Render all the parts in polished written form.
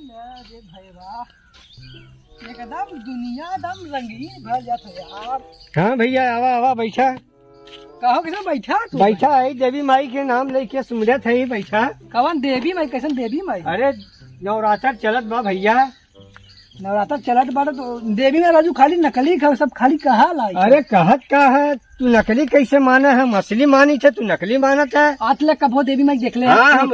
अरे भैया एकदम दुनिया एकदम रंगीन भर जात है यार। हाँ भैया आवा आवा बैठा। कहो किसान बैठा तू? बैठा है देवी माई के नाम लेके सुमरत है बैठा। कवन देवी माई? कैसन देवी माई? अरे नवरात्र चलत बा भैया। नवरात्र चलत बाटे तो देवी में राजू खाली नकली सब खाली कहा लाई। अरे कहत का है तू नकली कैसे माना है? असली मानी थे तू नकली मानत है। आज तक कबो देवी माई देख ले? हाँ हम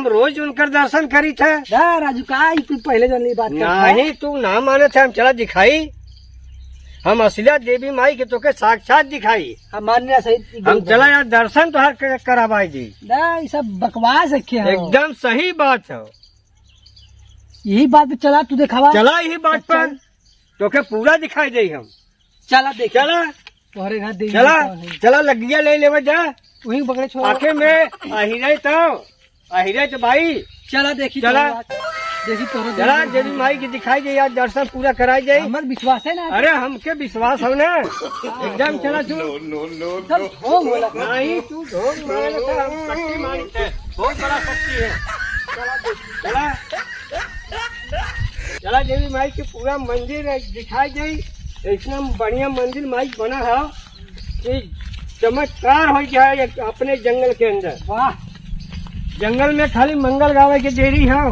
रोज उनकर दर्शन करी थे। राजू का तू पहले जानली बात नहीं तू ना माने थे। हम चला दिखाई हम असलिया देवी माई के तोके साक्षात दिखाई। हम मानने सही हम चला यार दर्शन तो हर कराबाई जी। ये सब बकवास है। एकदम सही बात है। यही बात पे चला तू दिखावा। चला यही बात पर तोके पूरा दिखाई दे। हम चला देख चला तुम्हारे घर देवी चला चला लगिया ले ले जा वही पकड़े छोड़ आखे में अहिरे तो भाई। चला देखी चला देखी तोरो चला देवी माई की दिखाई दे यार दर्शन पूरा कराई जाये। हमार विश्वास है ना। अरे हमके विश्वास हो ना एकदम। चला तू सब ढोंग होला। नहीं तू ढोंग मारे था। हम शक्ति मानी थे बहुत बड़ा शक्ति है। चला चला देवी माई के पूरा मंदिर दिखाई जाये। इतना बढ़िया मंदिर माई बना है कि चमत्कार हो जाए अपने जंगल के अंदर। वाह जंगल में खाली मंगल गावे के देरी है।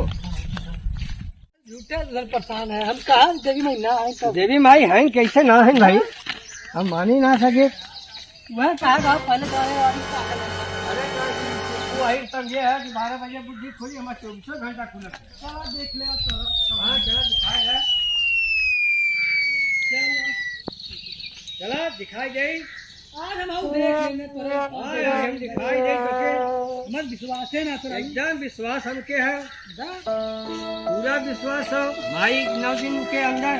झूठे परेशान है हम। कहा देवी माई ना है? देवी माई है कैसे ना है भाई? हम मान ही ना सके। वह कहा पहले अरे वही सब ये है कि 12 बजे बुद्धि खुली हमारे 24 घंटा खुला है। चला देख ले हाँ चला दिखाई है। चला दिखाई जाये। आज हम देख लेने तोरे हम दिखाई दे हमार विश्वास है ना तोरा? एकदम विश्वास हमके है। पूरा विश्वास है माई 9 दिन के अंदर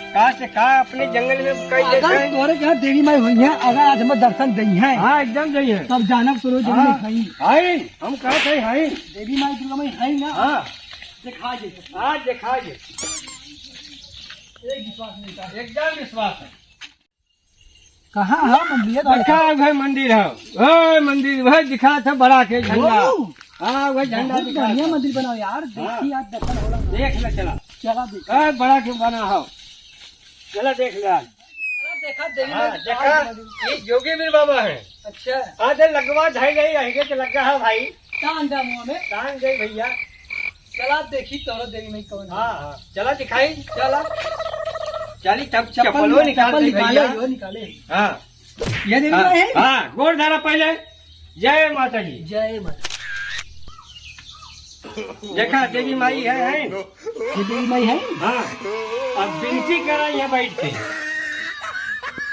कहा से कहा अपने जंगल में कई अगर तोरे जहाँ देवी माई हुई है अगर आज हमें दर्शन दी है। हाँ एकदम सही है। तब जानब तोरो देवी माई हाय हम कहते हैं हाय देवी माई दुर्गा माई है ना। हाँ दिखा दे आज दिखाई दे। एक विश्वास नहीं था। एकदम विश्वास है। कहाँ है मंदिर? भाई मंदिर है वह मंदिर वह दिखा था बड़ा के झंडा। हाँ वह झंडा दिखा। बढ़िया मंदिर बनाओ यार। देखी आज दर्शन होला। देख ले चला चला देख बड़ा क्यों बना हो। चला देख ले आज। देखा देवी हाँ, माई देखा ये जोगीवीर बाबा है। अच्छा आज लगवा ढाई गई अहिगे के लगा है भाई। कहाँ अंदर मुँह में दान गई भैया। चला देखी तोरो देवी माई कौन है। हाँ हाँ चला दिखाई। चला चली तब चप्पलों निकाल दे भैया। निकाले। हाँ ये देवी माई है। हाँ गोड़ धारा पहले। जय माता जी। जय माता। देखा देवी माई है। ये देवी माई है। हाँ अब विनती करा यहाँ बैठ के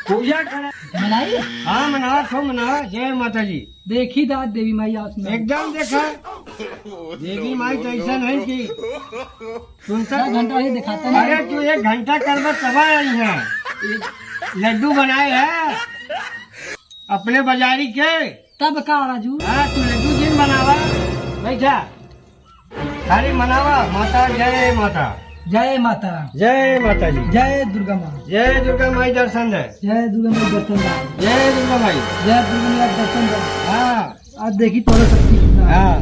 पूजा करा। मनाई हाँ मनावा खो मनावा। जय माता जी। देखी दाद देवी माई आस में एकदम देखा देवी माई तो ऐसा नहीं की सुनता घंटा ये दिखाता अरे नहीं। तू 1 घंटा करवा तब आई है। लड्डू बनाए है अपने बाजारी के। तब का राजू? हाँ तू लड्डू जिन बनावा बैठा खाली मनावा। माता जय माता। जय माता। जय माता जी। जय दुर्गा माँ। जय दुर्गा माई दर्शन दे। जय दुर्गा माई दर्शन दे। जय दुर्गा माई। जय दुर्गा माई दर्शन दे। हाँ आज देखी तोरो शक्ति कितना है। हाँ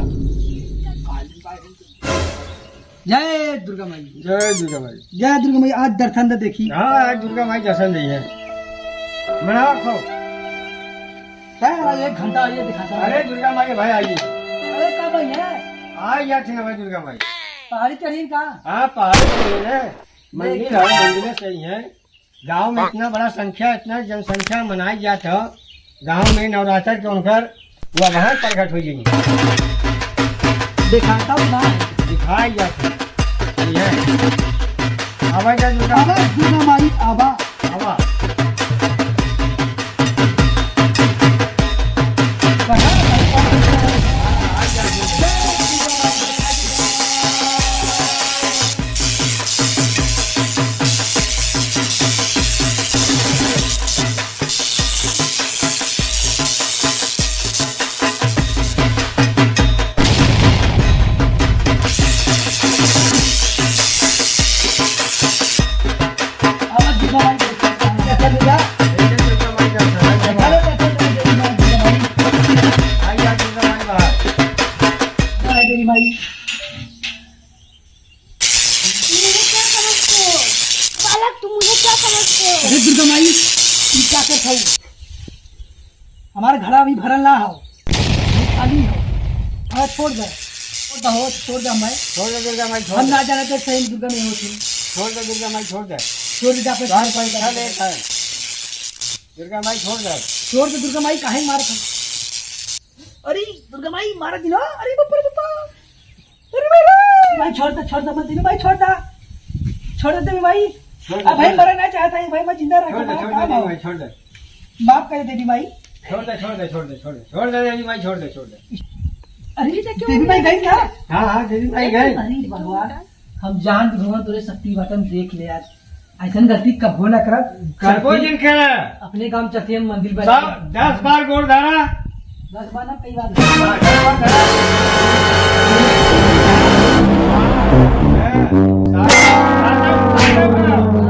जय दुर्गा माई। जय दुर्गा माई। जय दुर्गा माई आज दर्शन दे देखी। हाँ आज दुर्गा माई दर्शन दी है। मनावा खो। क्या 1 घंटा ये दिखाता है। अरे दुर्गा माई भाई आइए। अरे कब आई है? आई या थी ना भाई दुर्गा माई। पहाड़ी चढ़ी का? हाँ पहाड़ है मंदिर है। मंदिर सही है। गांव में इतना बड़ा संख्या इतना जनसंख्या मनाई जाता है। गांव में नवरात्र के उनकर वह वहाँ प्रकट हो जाएंगे। दिखाता हूँ ना दिखाई जाती है। आवाज दुर्गा माई आवा आवा क्या करता हूँ? हमारा घड़ा अभी भरल ना हो, खाली हो। हाँ छोड़ दे, छोड़ दे मैं। छोड़ दे दुर्गा माई, छोड़ हम दे, ना जाने तो सही दुर्गा में होती। छोड़ दे दुर्गा माई, छोड़ दे। छोड़ दे जाके बाहर कोई बैठा लेट है। दुर्गा माई छोड़ दे। छोड़ दे दुर्गा माई, काहे मार था? अरे दुर्गा माई मारा दिलो, अरे बाप रे बाप। अरे भाई छोड़ दे मत दिलो भाई, छोड़ दे देवी भाई। अब भाई मरना चाहता है भाई, मैं जिंदा छोड़ दे, रहना छोड़ दे काम देवी हो। माई, छोड़ दे। माफ करे देवी माई। छोड़ दे, छोड़ दे, छोड़ दे, छोड़ दे, छोड़ दे देवी माई, छोड़ दे, छोड़ दे। अरे देवी माई गई क्या? हाँ हाँ देवी माई गए। अरे भगवान, हम जान भगवान तेरे शक्ति बटन देख ले यार, ऐसा गलती कब हो ना कर। कर कोई दिन करे अपने गांव चतियन मंदिर पर सब 10 बार गोड़ धारा। 10 बार ना, कई बार। 10 बार धारा।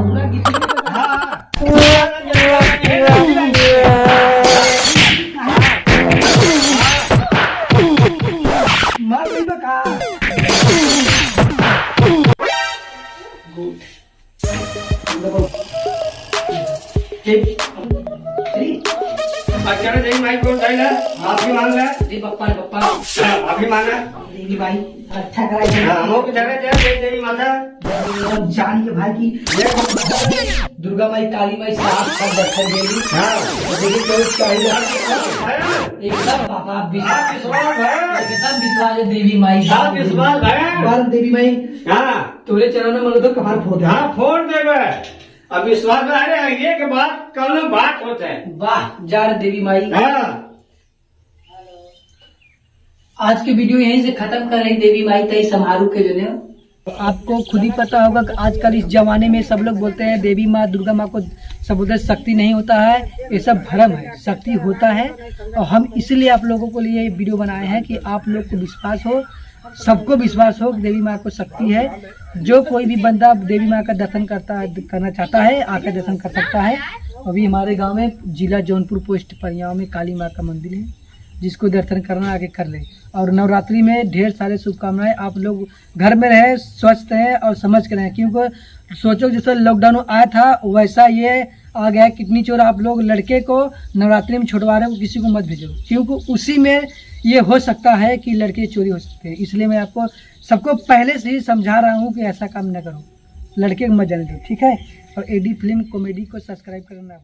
पूरा गिट्टी में तो- मार गई बा का? अचानक देवी माई गोड़ धाइला, माफी मांग ले। अरे बप्पा रे बप्पा, माफी मांगा। देवी भाई अच्छा करा है। हाँ, हमको जगह दे देवी माता। हम जान के भाई की दुर्गा माई, काली माई साथ सब दर्शन देगी। हाँ। देखिए तो चाहिए एकदम बाबा विश्वास एकदम विश्वास है देवी माई। विश्वास है। बार देवी माई हाँ तोरे चरण में मन तो कमाल फोड़ दे। हाँ फोड़ देवे। अब विश्वास में अरे ये के बाद कौनो बात होता है। वाह जार देवी माई। हाँ आज की वीडियो यहीं से खत्म कर रही देवी माई तई समारोह के जो है। आपको खुद ही पता होगा कि आजकल इस जमाने में सब लोग बोलते हैं देवी माँ दुर्गा माँ को सब बोलते शक्ति नहीं होता है, ये सब भ्रम है, शक्ति होता है। और हम इसलिए आप लोगों को लिए वीडियो बनाए हैं कि आप लोग को विश्वास हो, सबको विश्वास हो कि देवी माँ को शक्ति है। जो कोई भी बंदा देवी माँ का दर्शन करना चाहता है आकर दर्शन कर सकता है। अभी हमारे गाँव में जिला जौनपुर पोस्ट परियाव में काली माँ का मंदिर है, जिसको दर्शन करना आगे कर ले। और नवरात्रि में ढेर सारे शुभकामनाएं। आप लोग घर में रहे, स्वस्थ रहें और समझ कर रहें, क्योंकि सोचो जैसे लॉकडाउन आया था वैसा ये आ गया। किडनी चोर आप लोग लड़के को नवरात्रि में छुड़वा रहे हो, किसी को मत भेजो, क्योंकि उसी में ये हो सकता है कि लड़के चोरी हो सकते हैं। इसलिए मैं आपको सबको पहले से ही समझा रहा हूँ कि ऐसा काम न करो, लड़के को मत जाने दो, ठीक है। और एडी फिल्म कॉमेडी को सब्सक्राइब करना।